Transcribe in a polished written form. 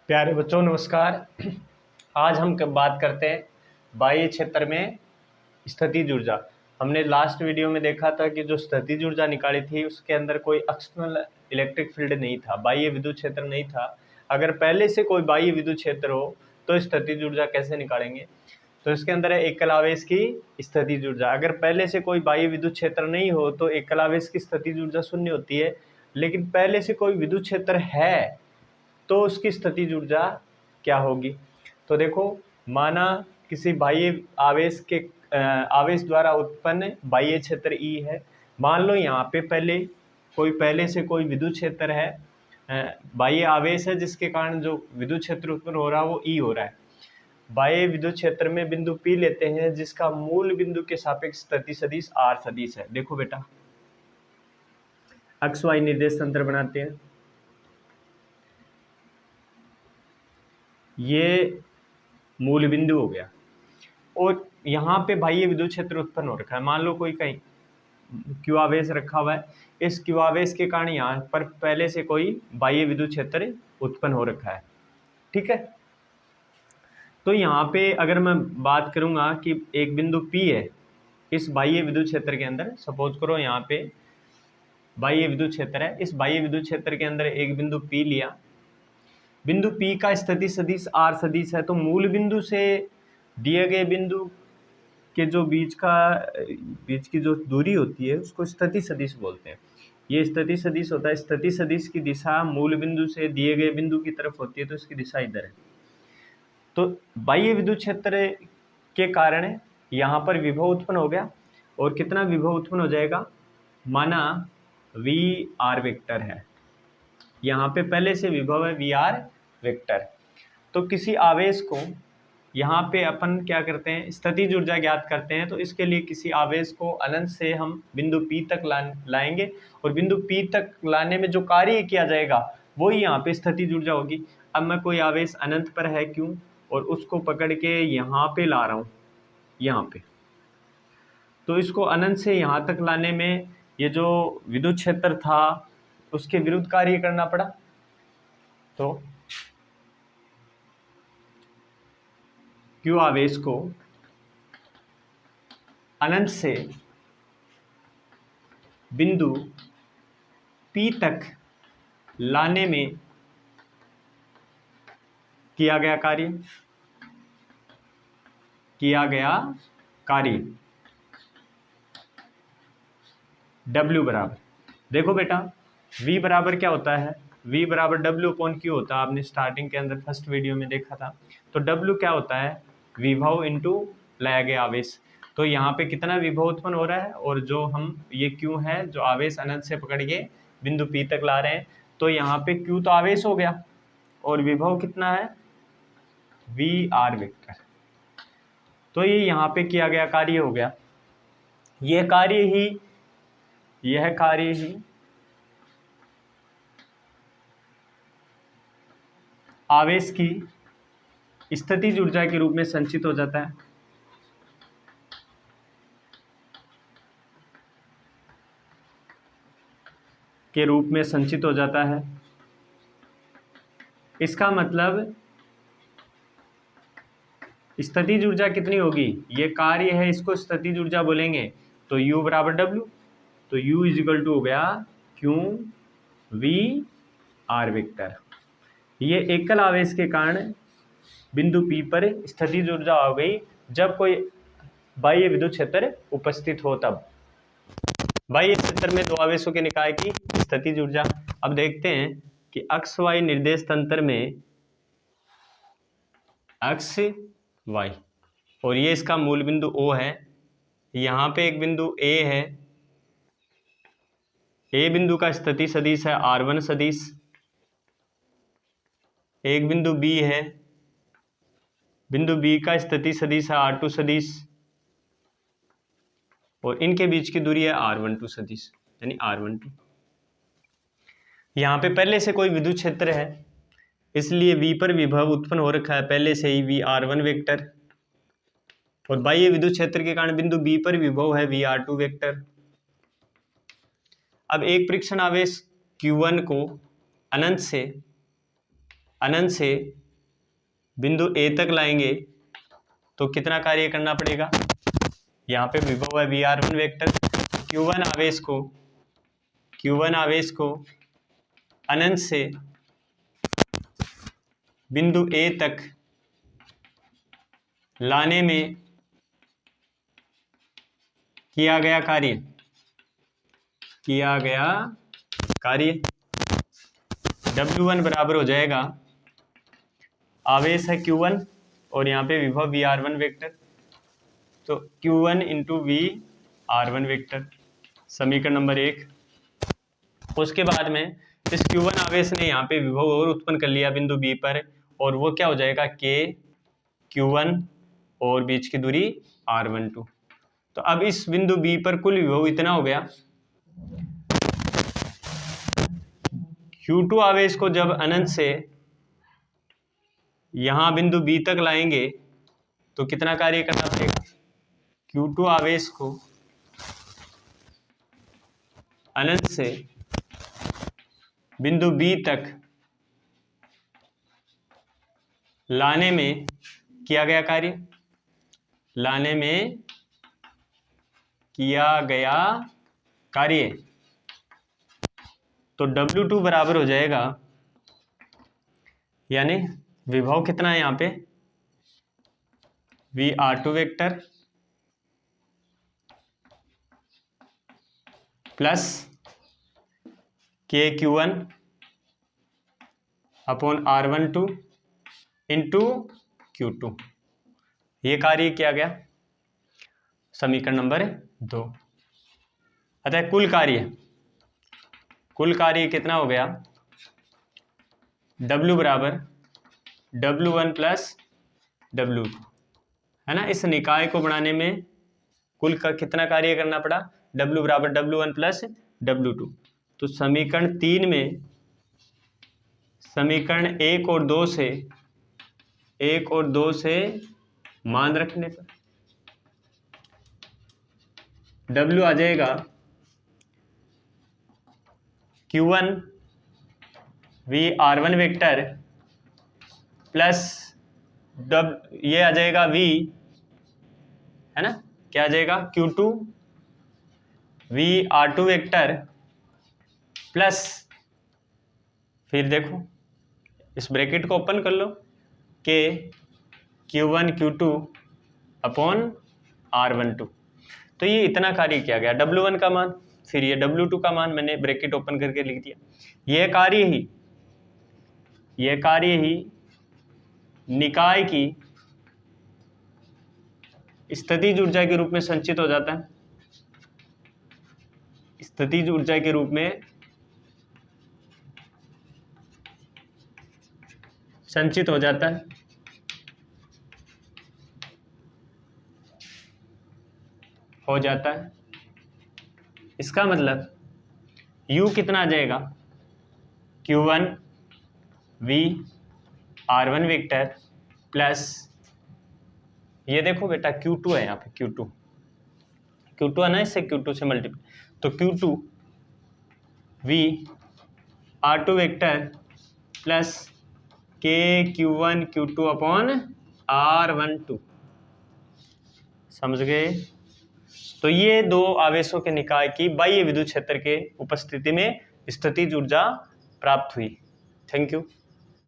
प्यारे बच्चों नमस्कार। आज हम बात करते हैं बाह्य क्षेत्र में स्थितिज ऊर्जा। हमने लास्ट वीडियो में देखा था कि जो स्थितिज ऊर्जा निकाली थी उसके अंदर कोई एक्सटर्नल इलेक्ट्रिक फील्ड नहीं था, बाह्य विद्युत क्षेत्र नहीं था। अगर पहले से कोई बाह्य विद्युत क्षेत्र हो तो स्थितिज ऊर्जा कैसे निकालेंगे। तो इसके अंदर है एकल आवेश की स्थितिज ऊर्जा। अगर पहले से कोई बाह्य विद्युत क्षेत्र नहीं हो तो एकल आवेश की स्थितिज ऊर्जा शून्य होती है, लेकिन पहले से कोई विद्युत क्षेत्र है तो उसकी स्थितिज ऊर्जा क्या होगी। तो देखो, माना किसी बाह्य आवेश के आवेश द्वारा उत्पन्न बाह्य क्षेत्र E है। मान लो यहाँ पे पहले से कोई विद्युत क्षेत्र है, बाह्य आवेश है, जिसके कारण जो विद्युत क्षेत्र उत्पन्न हो रहा है वो E हो रहा है। बाह्य विद्युत क्षेत्र में बिंदु P लेते हैं जिसका मूल बिंदु के सापेक्ष स्थिति सदिश R सदिश है। देखो बेटा, एक्स वाई निर्देश तंत्र बनाते हैं। ये मूल बिंदु हो गया और यहाँ पे बाह्य विद्युत क्षेत्र उत्पन्न हो रखा है। मान लो कोई कहीं क्यू आवेश रखा हुआ है, इस क्यू आवेश के कारण यहाँ पर पहले से कोई बाह्य विद्युत क्षेत्र उत्पन्न हो रखा है। ठीक है, तो यहाँ पे अगर मैं बात करूंगा कि एक बिंदु P है इस बाह्य विद्युत क्षेत्र के अंदर, सपोज करो यहाँ पे बाह्य विद्युत क्षेत्र है, इस बाह्य विद्युत क्षेत्र के अंदर एक बिंदु P लिया। बिंदु P का स्थिति सदिश R सदिश है, तो मूल बिंदु से दिए गए बिंदु के जो बीच की जो दूरी होती है उसको स्थिति सदिश बोलते हैं। ये स्थिति सदिश होता है। स्थिति सदिश की दिशा मूल बिंदु से दिए गए बिंदु की तरफ होती है, तो इसकी दिशा इधर है। तो बाह्य विद्युत क्षेत्र के कारण यहाँ पर विभव उत्पन्न हो गया, और कितना विभव उत्पन्न हो जाएगा, माना वी आर वेक्टर है, यहाँ पे पहले से विभव है वी आर वेक्टर। तो किसी आवेश को यहाँ पे अपन क्या करते हैं, स्थितिज ऊर्जा ज्ञात करते हैं। तो इसके लिए किसी आवेश को अनंत से हम बिंदु P तक लाएंगे, और बिंदु P तक लाने में जो कार्य किया जाएगा वही यहाँ पे स्थितिज ऊर्जा होगी। अब मैं कोई आवेश अनंत पर है क्यों, और उसको पकड़ के यहाँ पे ला रहा हूँ, यहाँ पे, तो इसको अनंत से यहाँ तक लाने में ये जो विद्युत क्षेत्र था उसके विरुद्ध कार्य करना पड़ा। तो क्यू आवेश को अनंत से बिंदु P तक लाने में किया गया कार्य W बराबर, देखो बेटा V बराबर क्या होता है, V बराबर W अपॉन Q होता है। आपने स्टार्टिंग के अंदर फर्स्ट वीडियो में देखा था। तो W क्या होता है, विभव इंटू लाया गया आवेश। तो यहाँ पे कितना विभव उत्पन्न हो रहा है, और जो हम ये Q है जो आवेश अनंत से पकड़ के बिंदु P तक ला रहे हैं, तो यहाँ पे Q तो आवेश हो गया और विभव कितना है, वी आर वेक्टर। तो ये यहाँ पे किया गया कार्य हो गया। यह कार्य ही आवेश की स्थितिज ऊर्जा के रूप में संचित हो जाता है। इसका मतलब स्थितिज ऊर्जा कितनी होगी, ये कार्य है, इसको स्थितिज ऊर्जा बोलेंगे। तो U बराबर W, तो U इज इक्वल टू हो गया Q V R वेक्टर। ये एकल आवेश के कारण बिंदु P पर स्थितिज ऊर्जा हो गई जब कोई बाह्य विद्युत क्षेत्र उपस्थित हो। तब बाह्य क्षेत्र में दो आवेशों के निकाय की स्थितिज ऊर्जा। अब देखते हैं कि एक्स वाई निर्देश तंत्र में एक्स वाई, और ये इसका मूल बिंदु O है, यहाँ पे एक बिंदु A है, A बिंदु का स्थिति सदिश है R1 सदिश, एक बिंदु B है, बिंदु B का स्थिति सदिश है R2 सदिश, और इनके बीच की दूरी है R12 सदिश, यानी R12। यहाँ पे पहले से कोई विद्युत क्षेत्र है, इसलिए V पर विभव उत्पन्न हो रखा है पहले से ही VR1 वेक्टर, और बाह्य विद्युत क्षेत्र के कारण बिंदु B पर विभव है VR2 वेक्टर। अब एक परीक्षण आवेश Q1 को अनंत से अनंत से बिंदु ए तक लाएंगे तो कितना कार्य करना पड़ेगा। यहाँ पे विभव है VR1 वेक्टर, Q1 आवेश को अनंत से बिंदु ए तक लाने में किया गया कार्य W1 बराबर हो जाएगा, आवेश है Q1 और यहाँ पे विभव VR1 वेक्टर, तो Q1 इंटू VR1 वेक्टर, समीकरण नंबर 1। उसके बाद में इस Q1 आवेश ने यहाँ पे विभव और उत्पन्न कर लिया बिंदु B पर, और वो क्या हो जाएगा K Q1 और बीच की दूरी R12। तो अब इस बिंदु B पर कुल विभव इतना हो गया। Q2 आवेश को जब अनंत से यहां बिंदु B तक लाएंगे तो कितना कार्य करना पड़ेगा। Q2 आवेश को अनंत से बिंदु B तक लाने में किया गया कार्य, तो W2 बराबर हो जाएगा, यानी विभव कितना है यहाँ पे VR2 vector plus KQ1 upon R12 into Q2। ये कार्य किया गया समीकरण नंबर 2। अतः कुल कार्य कितना हो गया, W बराबर W1 प्लस W2, है ना। इस निकाय को बनाने में कुल का कितना कार्य करना पड़ा, W बराबर W1 प्लस W2। तो समीकरण 3 में समीकरण 1 और 2 से मान रखने पर W आ जाएगा Q1 VR1 वेक्टर प्लस ये आ जाएगा V, है ना, क्या आ जाएगा Q2 VR2 वेक्टर प्लस, फिर देखो इस ब्रैकेट को ओपन कर लो, K Q1 Q2 upon R12। तो ये इतना कार्य किया गया, W1 का मान, फिर ये W2 का मान मैंने ब्रैकेट ओपन करके लिख दिया। यह कार्य ही निकाय की स्थितिज ऊर्जा के रूप में संचित हो जाता है, स्थितिज ऊर्जा के रूप में संचित हो जाता है। इसका मतलब U कितना आ जाएगा, Q1 VR1 वेक्टर प्लस, ये देखो बेटा Q2 है, यहाँ पे Q2 है ना, इससे Q2 से मल्टीप्लाई, तो Q2 VR2 vector plus K Q1 Q2 upon R12। समझ गए। तो ये दो आवेशों के निकाय की बाह्य विद्युत क्षेत्र के उपस्थिति में स्थितिज ऊर्जा प्राप्त हुई। Thank you.